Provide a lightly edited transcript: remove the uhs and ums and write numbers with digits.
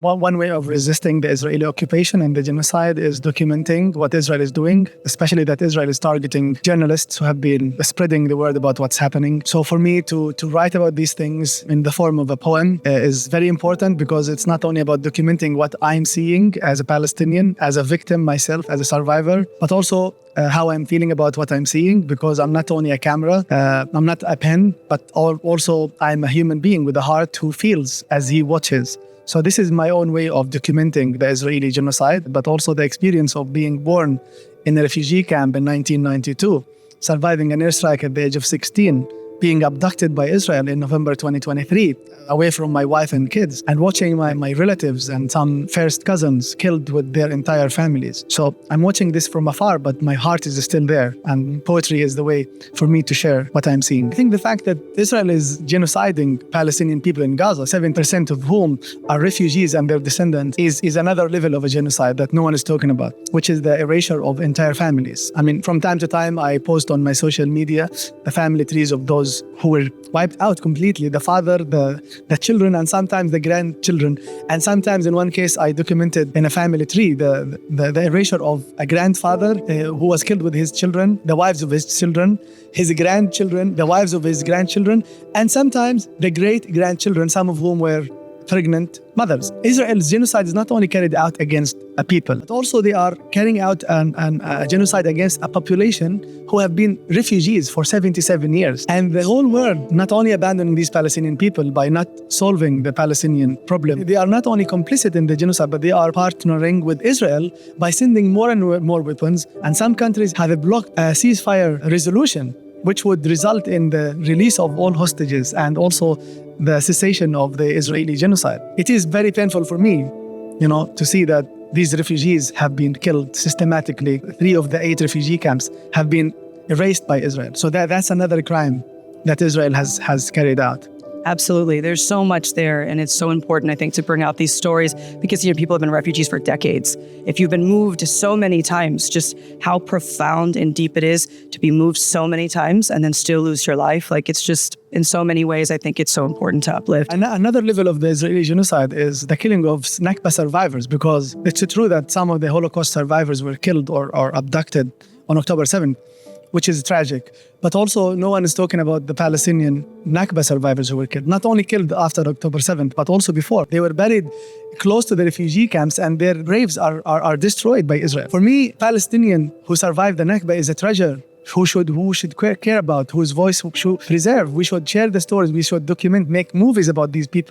One way of resisting the Israeli occupation and the genocide is documenting what Israel is doing, especially that Israel is targeting journalists who have been spreading the word about what's happening. So for me to write about these things in the form of a poem is very important, because it's not only about documenting what I'm seeing as a Palestinian, as a victim myself, as a survivor, but also how I'm feeling about what I'm seeing, because I'm not only a camera, I'm not a pen, but also I'm a human being with a heart who feels as he watches. So this is my own way of documenting the Israeli genocide, but also the experience of being born in a refugee camp in 1992, surviving an airstrike at the age of 16, being abducted by Israel in November 2023, away from my wife and kids, and watching my relatives and some first cousins killed with their entire families. So I'm watching this from afar, but my heart is still there, and poetry is the way for me to share what I'm seeing. I think the fact that Israel is genociding Palestinian people in Gaza, 7% of whom are refugees and their descendants, is another level of a genocide that no one is talking about, which is the erasure of entire families. I mean, from time to time, I post on my social media the family trees of those who were wiped out completely, the father, the children, and sometimes the grandchildren. And sometimes in one case, I documented in a family tree the erasure of a grandfather who was killed with his children, the wives of his children, his grandchildren, the wives of his grandchildren, and sometimes the great-grandchildren, some of whom were pregnant mothers. Israel's genocide is not only carried out against a people, but also they are carrying out a genocide against a population who have been refugees for 77 years. And the whole world not only abandoning these Palestinian people by not solving the Palestinian problem, they are not only complicit in the genocide, but they are partnering with Israel by sending more and more weapons. And some countries have blocked a ceasefire resolution, which would result in the release of all hostages and also the cessation of the Israeli genocide. It is very painful for me, to see that these refugees have been killed systematically. 3 of the 8 refugee camps have been erased by Israel. So that's another crime that Israel has carried out. Absolutely. There's so much there, and it's so important, I think, to bring out these stories because people have been refugees for decades. If you've been moved so many times, just how profound and deep it is to be moved so many times and then still lose your life. It's just, in so many ways, I think it's so important to uplift. And another level of the Israeli genocide is the killing of Nakba survivors, because it's true that some of the Holocaust survivors were killed or abducted on October 7th, which is tragic. But also, no one is talking about the Palestinian Nakba survivors who were killed. Not only killed after October 7th, but also before. They were buried close to the refugee camps, and their graves are destroyed by Israel. For me, Palestinian who survived the Nakba is a treasure who should care about, whose voice we should preserve. We should share the stories. We should document, make movies about these people.